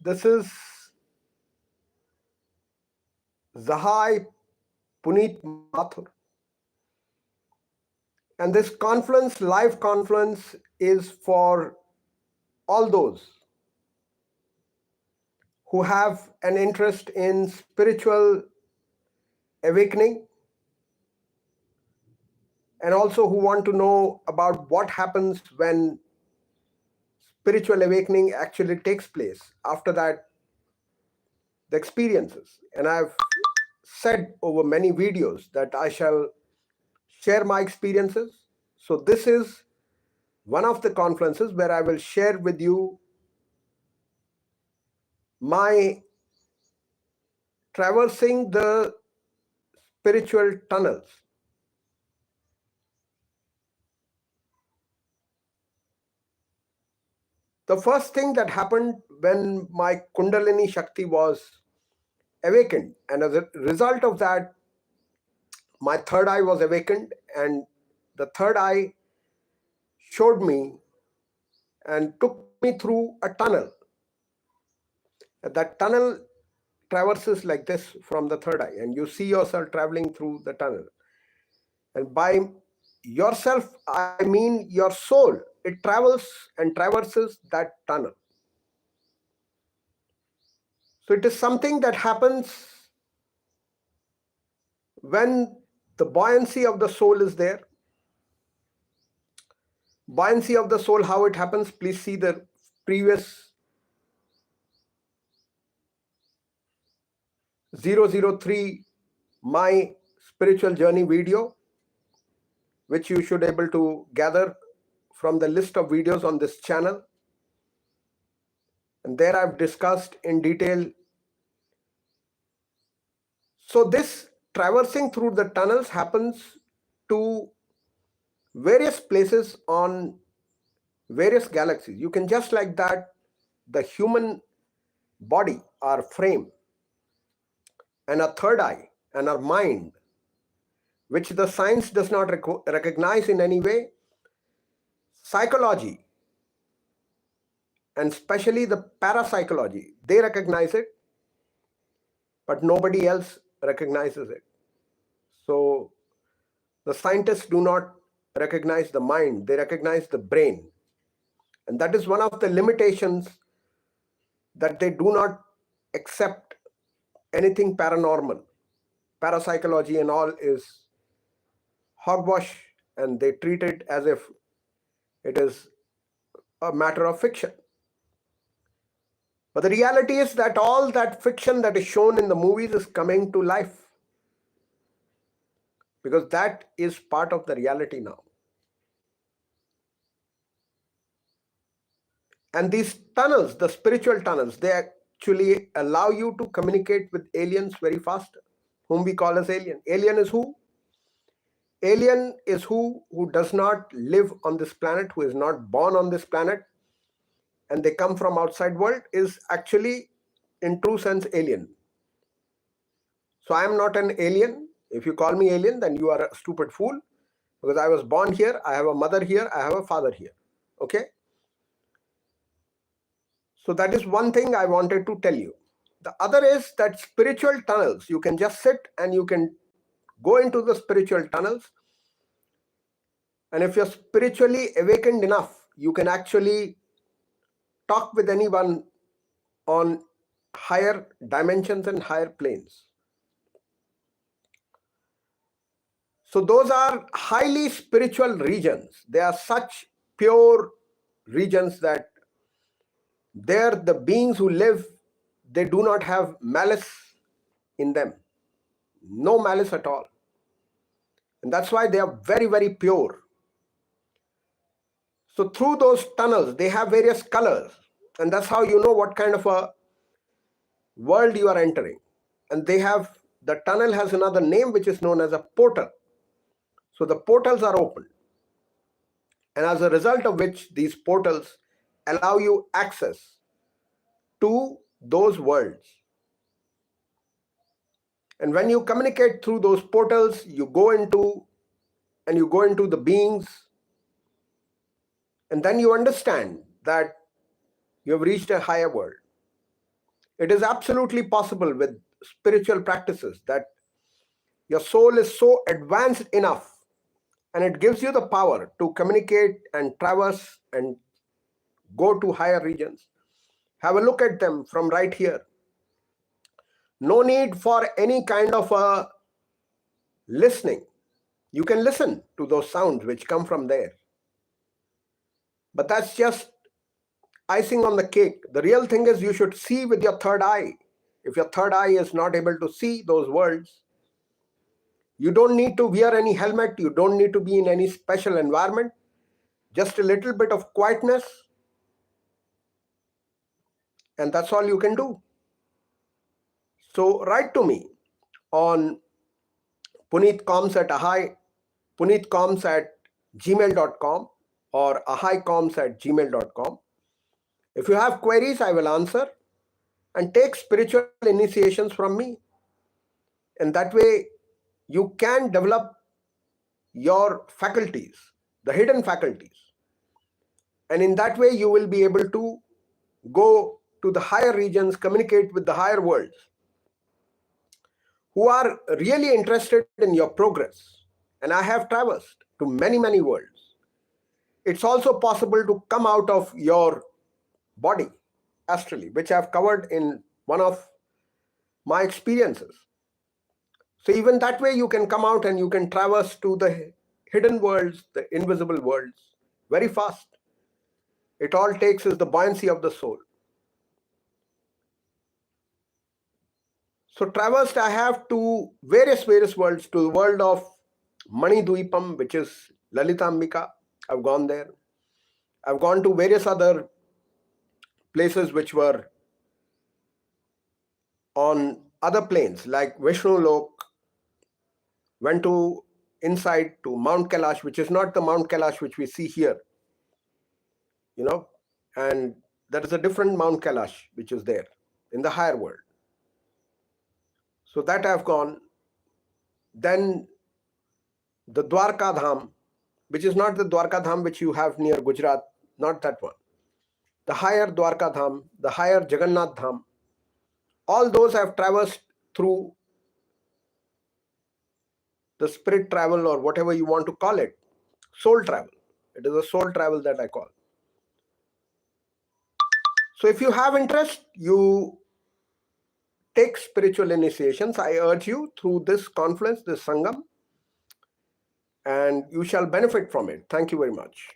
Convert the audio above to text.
This is Zahai Puneet Mathur. And this conference, live conference, is for all those who have an interest in spiritual awakening and also who want to know about what happens when spiritual awakening actually takes place. After that, the experiences. And I've said over many videos that I shall share my experiences. So this is one of the conferences where I will share with you my traversing the spiritual tunnels. The first thing that happened when my Kundalini Shakti was awakened, and as a result of that, my third eye was awakened, and the third eye showed me and took me through a tunnel. That tunnel traverses like this from the third eye, and you see yourself traveling through the tunnel. And by yourself, I mean your soul. It travels and traverses that tunnel. So it is something that happens when the buoyancy of the soul is there. Buoyancy of the soul, how it happens, please see the previous 003 My Spiritual Journey video, which you should able to gather from the list of videos on this channel. And there I've discussed in detail. So this traversing through the tunnels happens to various places on various galaxies. You can just like that, the human body, our frame, and our third eye, and our mind, which the science does not recognize in any way, psychology, and especially the parapsychology, they recognize it, but nobody else recognizes it. So the scientists do not recognize the mind, they recognize the brain. And that is one of the limitations, that they do not accept anything paranormal. Parapsychology and all is hogwash, and they treat it as if it is a matter of fiction. But the reality is that all that fiction that is shown in the movies is coming to life, because that is part of the reality now. And these tunnels, the spiritual tunnels, they actually allow you to communicate with aliens very fast, whom we call as alien. Alien is who? Alien is who does not live on this planet, who is not born on this planet, and they come from outside world, is actually in true sense alien. So I am not an alien. If you call me alien, then you are a stupid fool, because I was born here, I have a mother here, I have a father here. Okay? So that is one thing I wanted to tell you. The other is that spiritual tunnels, you can just sit and you can go into the spiritual tunnels. And if you're spiritually awakened enough, you can actually talk with anyone on higher dimensions and higher planes. So those are highly spiritual regions. They are such pure regions that there the beings who live, they do not have malice in them. No malice at all. And that's why they are very, very pure. So through those tunnels, they have various colors. And that's how you know what kind of a world you are entering. And the tunnel has another name, which is known as a portal. So the portals are open. And as a result of which, these portals allow you access to those worlds. And when you communicate through those portals, you go into the beings, and then you understand that you have reached a higher world. It is absolutely possible with spiritual practices that your soul is so advanced enough, and it gives you the power to communicate and traverse and go to higher regions. Have a look at them from right here. No need for any kind of a listening. You can listen to those sounds which come from there. But that's just icing on the cake. The real thing is you should see with your third eye. If your third eye is not able to see those worlds, you don't need to wear any helmet. You don't need to be in any special environment. Just a little bit of quietness, and that's all you can do. So write to me on puneetcomms at puneetcomms at gmail.com or ahaicomms at gmail.com. If you have queries, I will answer, and take spiritual initiations from me. And that way, you can develop your faculties, the hidden faculties. And in that way, you will be able to go to the higher regions, communicate with the higher worlds who are really interested in your progress. And I have traversed to many, many worlds. It's also possible to come out of your body astrally, which I've covered in one of my experiences. So even that way you can come out and you can traverse to the hidden worlds, the invisible worlds, very fast. It all takes is the buoyancy of the soul. So traversed I have to various worlds, to the world of Mani Dvipam, which is Lalitambika. I've gone there. I've gone to various other places which were on other planes like Vishnu Lok, went to inside to Mount Kailash, which is not the Mount Kailash which we see here, and there is a different Mount Kailash which is there in the higher world. So that I've gone. Then the Dwarka Dham, which is not the Dwarka Dham which you have near Gujarat, not that one. The higher Dwarka Dham, the higher Jagannath Dham, all those I've traversed through the spirit travel, or whatever you want to call it, soul travel. It is a soul travel that I call. So if you have interest, you take spiritual initiations. I urge you through this confluence, this Sangam, and you shall benefit from it. Thank you very much.